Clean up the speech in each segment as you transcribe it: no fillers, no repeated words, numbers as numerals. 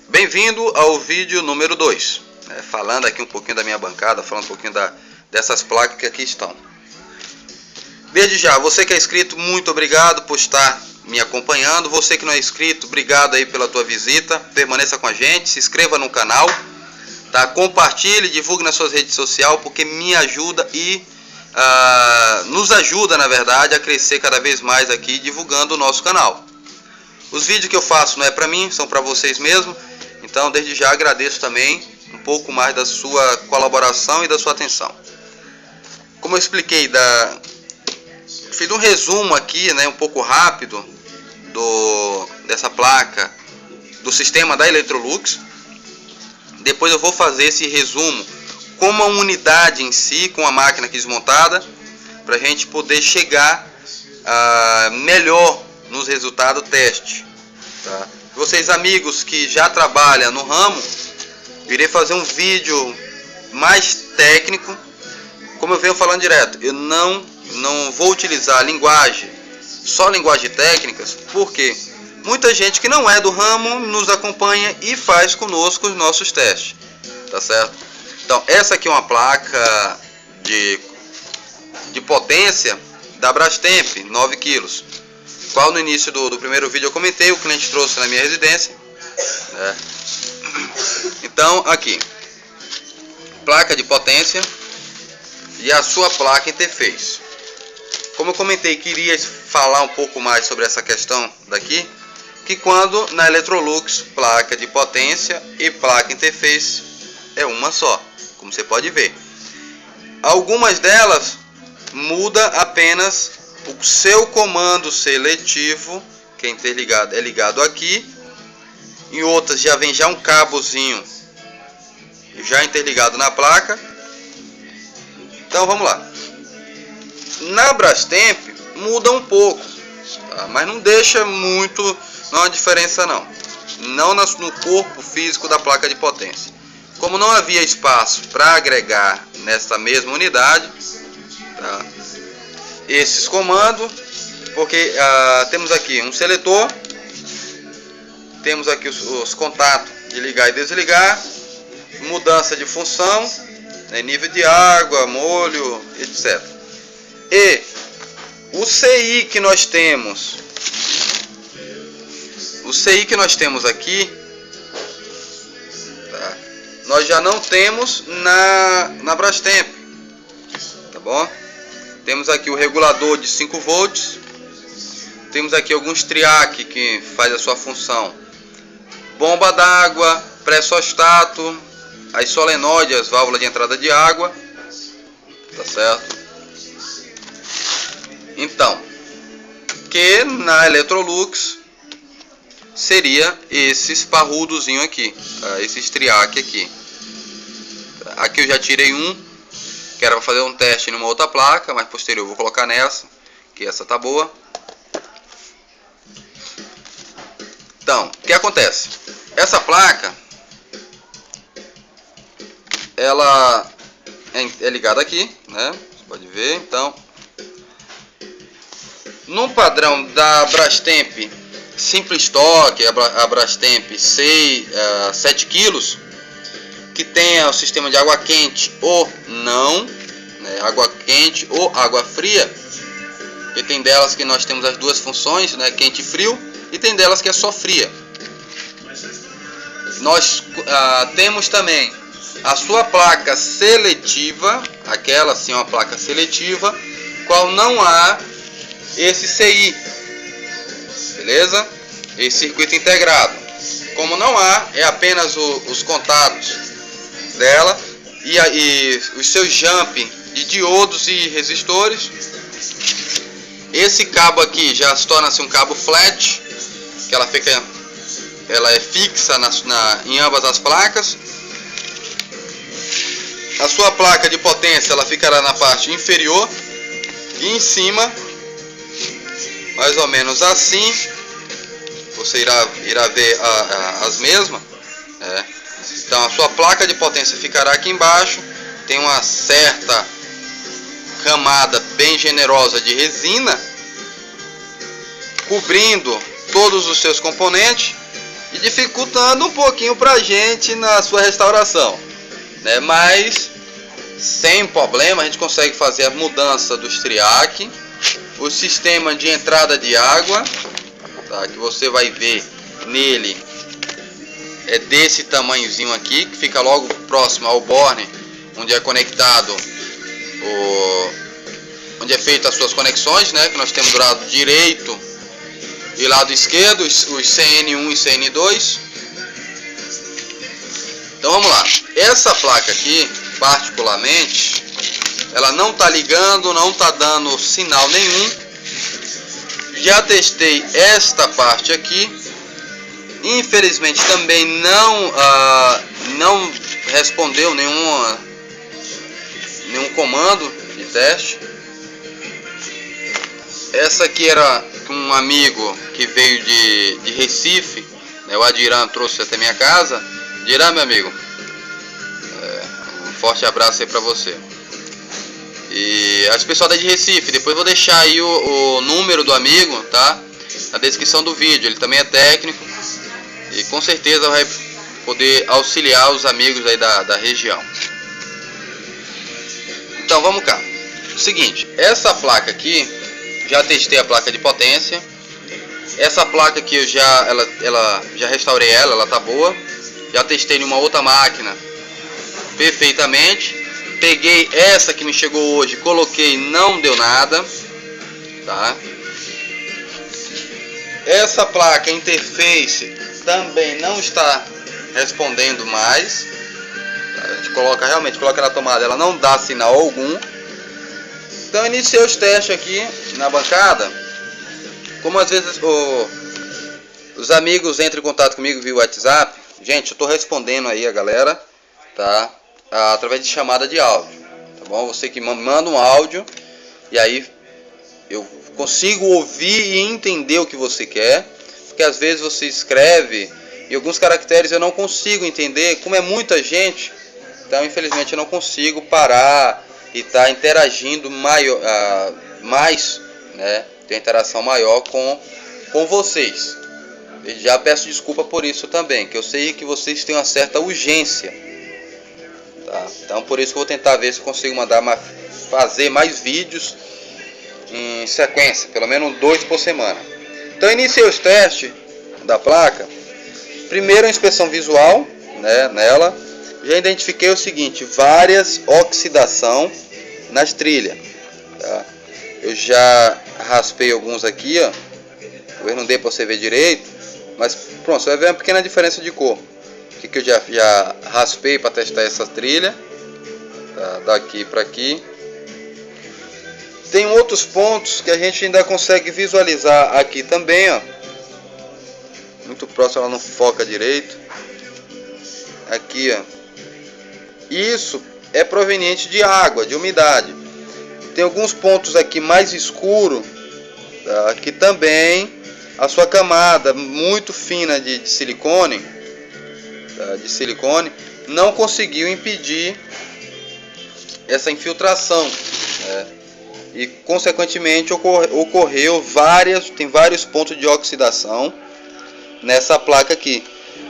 Bem-vindo ao vídeo número 2, falando aqui um pouquinho da minha bancada, falando um pouquinho dessas placas que aqui estão. Desde já, você que é inscrito, muito obrigado por estar me acompanhando. Você que não é inscrito, obrigado aí pela tua visita. Permaneça com a gente, se inscreva no canal, tá? Compartilhe, divulgue nas suas redes sociais, porque me ajuda e nos ajuda, na verdade, a crescer cada vez mais aqui, divulgando o nosso canal. Os vídeos que eu faço não é para mim, são para vocês mesmo. Então, desde já agradeço também um pouco mais da sua colaboração e da sua atenção. Como eu expliquei, fiz um resumo aqui, um pouco rápido dessa placa, do sistema da Electrolux. Depois eu vou fazer esse resumo com uma unidade em si, com a máquina aqui desmontada, para a gente poder chegar melhor nos resultados teste, tá? Vocês amigos que já trabalham no ramo, eu irei fazer um vídeo mais técnico. Como eu venho falando direto, eu não vou utilizar só linguagem técnicas, porque muita gente que não é do ramo nos acompanha e faz conosco os nossos testes, tá certo? Então, essa aqui é uma placa de potência da Brastemp, 9 kg. Qual no início do primeiro vídeo eu comentei, o cliente trouxe na minha residência, né? Então, aqui, placa de potência e a sua placa interface. Como eu comentei, queria falar um pouco mais sobre essa questão daqui, que quando na Electrolux, placa de potência e placa interface é uma só, como você pode ver. Algumas delas muda apenas o seu comando seletivo, que é interligado, é ligado aqui. Em outras já vem um cabozinho já interligado na placa. Então vamos lá. Na Brastemp muda um pouco, tá? Mas não deixa muito, não há diferença não. Não no corpo físico da placa de potência. Como não havia espaço para agregar nessa mesma unidade, tá? Esses comandos, porque temos aqui um seletor, temos aqui os contatos de ligar e desligar, mudança de função, nível de água, molho, etc. E o CI que nós temos, aqui, tá? Nós já não temos na Brastemp, tá bom? Temos aqui o regulador de 5 volts. Temos aqui alguns triac que faz a sua função. Bomba d'água, pré-sostato, as solenoides, as válvulas de entrada de água. Tá certo? Então, que na Electrolux seria esses parrudozinho aqui, tá? Esses triac aqui. Aqui eu já tirei um, que era para fazer um teste numa outra placa, mas posterior eu vou colocar nessa, que essa tá boa. Então, o que acontece? Essa placa, ela é ligada aqui, né? Você pode ver. Então, no padrão da Brastemp Simple Stock, a Brastemp 7 kg, que tenha o sistema de água quente ou não, né? Água quente ou água fria, e tem delas que nós temos as duas funções, né? Quente e frio, e tem delas que é só fria. Nós temos também a sua placa seletiva, aquela sim, uma placa seletiva, qual não há esse CI, beleza? Esse circuito integrado. Como não há, é apenas os contatos dela e os seus jump de diodos e resistores. Esse cabo aqui já se torna um cabo flat, que ela é fixa em ambas as placas. A sua placa de potência ela ficará na parte inferior e em cima, mais ou menos assim. Você irá ver as mesmas, né? Então a sua placa de potência ficará aqui embaixo, tem uma certa camada bem generosa de resina cobrindo todos os seus componentes, e dificultando um pouquinho pra gente na sua restauração, né? Mas sem problema a gente consegue fazer a mudança do estriaque, o sistema de entrada de água, tá? Que você vai ver nele é desse tamanhozinho aqui, que fica logo próximo ao borne, onde é conectado onde é feito as suas conexões, né? Que nós temos do lado direito e lado esquerdo os CN1 e CN2. Então vamos lá. Essa placa aqui, particularmente, ela não está ligando, não está dando sinal nenhum. Já testei esta parte aqui. Infelizmente também não respondeu nenhum comando de teste. Essa aqui era um amigo que veio de Recife, né? O Adiran trouxe até minha casa. Adiran, meu amigo, um forte abraço aí pra você. E as pessoas da de Recife, depois vou deixar aí o número do amigo, tá? Na descrição do vídeo. Ele também é técnico e com certeza vai poder auxiliar os amigos aí da região. Então vamos cá. Seguinte, essa placa aqui, já testei a placa de potência. Essa placa aqui eu já restaurei ela tá boa. Já testei em uma outra máquina perfeitamente. Peguei essa que me chegou hoje, coloquei, não deu nada, tá? Essa placa interface também não está respondendo mais. A gente coloca na tomada, ela não dá sinal algum. Então iniciei os testes aqui na bancada. Como às vezes os amigos entram em contato comigo via WhatsApp, gente, eu estou respondendo aí a galera, tá? Através de chamada de áudio, tá bom? Você que manda um áudio e aí eu consigo ouvir e entender o que você quer, porque às vezes você escreve e alguns caracteres eu não consigo entender, como é muita gente, então infelizmente eu não consigo parar e estar interagindo mais, né? Ter interação maior com vocês. E já peço desculpa por isso também, que eu sei que vocês têm uma certa urgência. Tá? Então por isso que eu vou tentar ver se eu consigo fazer mais vídeos em sequência, pelo menos 2 por semana. Então iniciei os testes da placa. Primeiro a inspeção visual, né, nela. Já identifiquei o seguinte: várias oxidação nas trilhas. Tá? Eu já raspei alguns aqui, ó. Talvez não dê para você ver direito, mas pronto, você vai ver uma pequena diferença de cor. Que eu já raspei para testar essa trilha, tá? Daqui para aqui. Tem outros pontos que a gente ainda consegue visualizar aqui também, ó. Muito próximo, ela não foca direito. Aqui, ó. Isso é proveniente de água, de umidade. Tem alguns pontos aqui mais escuros, tá? Aqui também a sua camada muito fina de silicone, tá? De silicone não conseguiu impedir essa infiltração, né? E consequentemente ocorreu tem vários pontos de oxidação nessa placa aqui,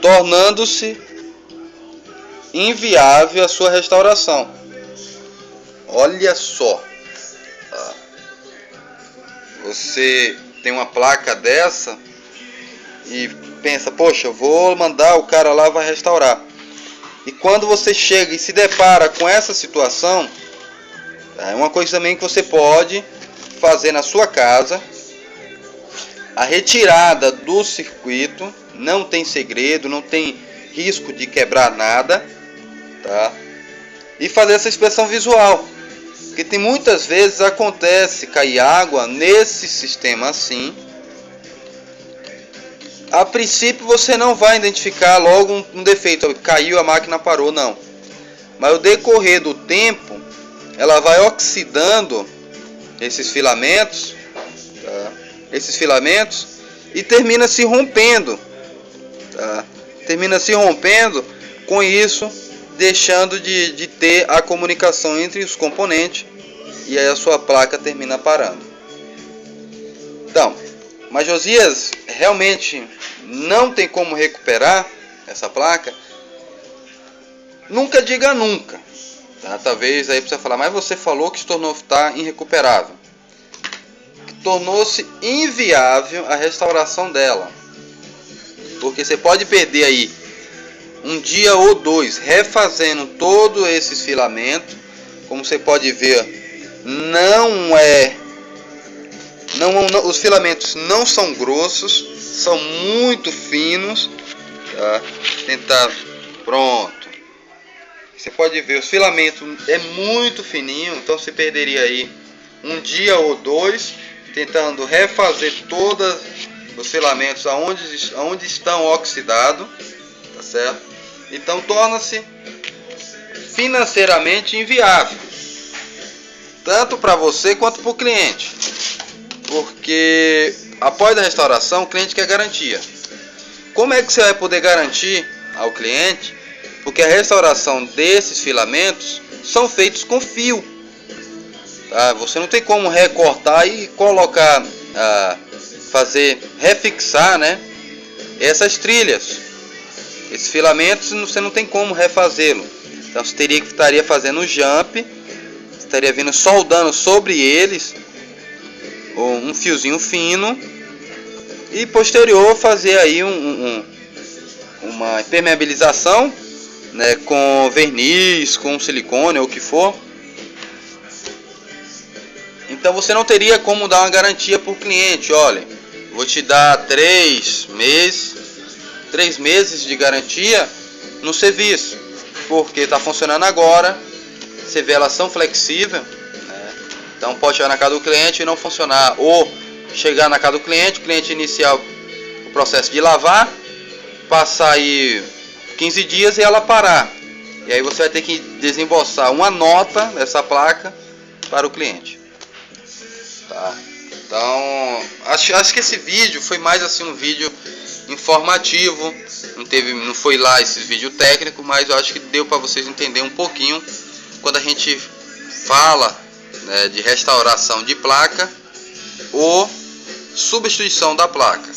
tornando-se inviável a sua restauração. Olha só, tá? Você tem uma placa dessa e pensa, poxa, eu vou mandar o cara lá, vai restaurar. E quando você chega e se depara com essa situação, é uma coisa também que você pode fazer na sua casa: a retirada do circuito. Não tem segredo, não tem risco de quebrar nada, tá? E fazer essa inspeção visual, porque tem muitas vezes acontece cair água nesse sistema assim. A princípio você não vai identificar logo um defeito, caiu, a máquina parou, não. Mas ao decorrer do tempo, ela vai oxidando esses filamentos, tá? E termina se rompendo, tá? Termina se rompendo, com isso deixando de ter a comunicação entre os componentes, e aí a sua placa termina parando. Então, Mas Josias, realmente não tem como recuperar essa placa? Nunca diga nunca, tá? Talvez aí você falar, mas você falou que se tornou irrecuperável. Tornou-se inviável a restauração dela, porque você pode perder aí um dia ou dois refazendo todos esses filamentos. Como você pode ver, os filamentos não são grossos, são muito finos, tá? Tentar, pronto. Você pode ver, os filamentos é muito fininho, então você perderia aí um dia ou dois tentando refazer todos os filamentos aonde estão oxidados, tá certo? Então torna-se financeiramente inviável, tanto para você quanto para o cliente, porque após a restauração o cliente quer garantia. Como é que você vai poder garantir ao cliente? Porque a restauração desses filamentos são feitos com fio, tá? Você não tem como recortar e colocar, refixar, né, essas trilhas. Esses filamentos você não tem como refazê-lo. Então você estaria fazendo um jump, estaria vindo soldando sobre eles um fiozinho fino e posterior fazer aí uma impermeabilização, né, com verniz, com silicone ou o que for. Então você não teria como dar uma garantia para o cliente. Olha, vou te dar 3 meses de garantia no serviço, porque está funcionando agora. Você vê, elas são flexíveis, né? Então pode chegar na casa do cliente e não funcionar, ou chegar na casa do cliente, o cliente iniciar o processo de lavar, passar aí 15 dias e ela parar, e aí você vai ter que desembolsar uma nota dessa placa para o cliente, tá? Então acho que esse vídeo foi mais assim um vídeo informativo, não foi lá esse vídeo técnico, mas eu acho que deu para vocês entenderem um pouquinho quando a gente fala, né, de restauração de placa ou substituição da placa.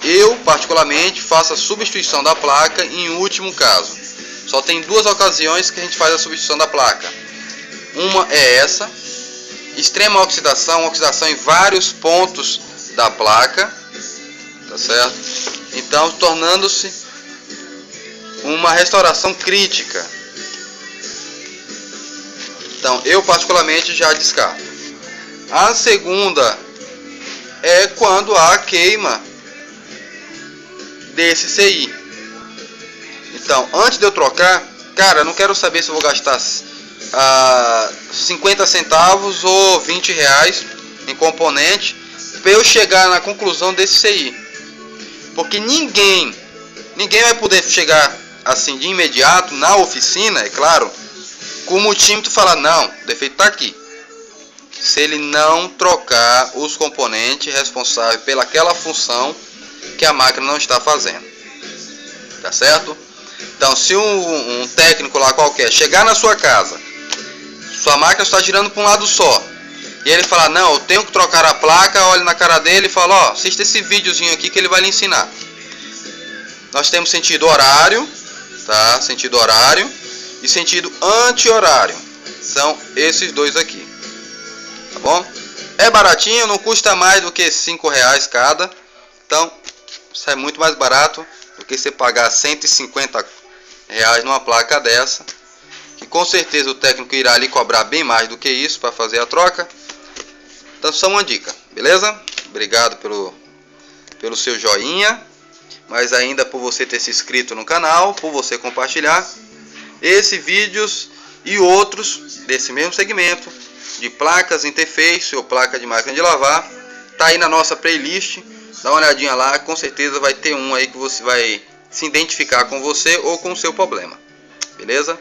Eu particularmente faço a substituição da placa em último caso. Só tem 2 ocasiões que a gente faz a substituição da placa. Uma é essa, extrema oxidação em vários pontos da placa, tá certo? Então tornando-se uma restauração crítica. Então eu particularmente já descarto. A segunda é quando há queima desse CI. Então antes de eu trocar, cara, eu não quero saber se eu vou gastar 50 centavos ou 20 reais em componente para eu chegar na conclusão desse CI, porque ninguém vai poder chegar assim de imediato na oficina, é claro, com o multímetro falar, não, o defeito está aqui, se ele não trocar os componentes responsáveis pelaquela função que a máquina não está fazendo, tá certo? Então se um técnico lá qualquer chegar na sua casa, sua máquina está girando para um lado só, e ele falar, não, eu tenho que trocar a placa, olha na cara dele e fala, ó, assista esse videozinho aqui que ele vai lhe ensinar. Nós temos sentido horário, tá? Sentido horário e sentido anti-horário. São esses 2 aqui, tá bom? É baratinho, não custa mais do que 5 reais cada. Então sai muito mais barato do que você pagar 150 reais numa placa dessa, que com certeza o técnico irá lhe cobrar bem mais do que isso para fazer a troca. Então só uma dica, beleza? Obrigado pelo seu joinha, mas ainda por você ter se inscrito no canal, por você compartilhar esses vídeos e outros desse mesmo segmento de placas interface ou placa de máquina de lavar. Tá aí na nossa playlist, dá uma olhadinha lá, com certeza vai ter um aí que você vai se identificar com você ou com o seu problema, beleza?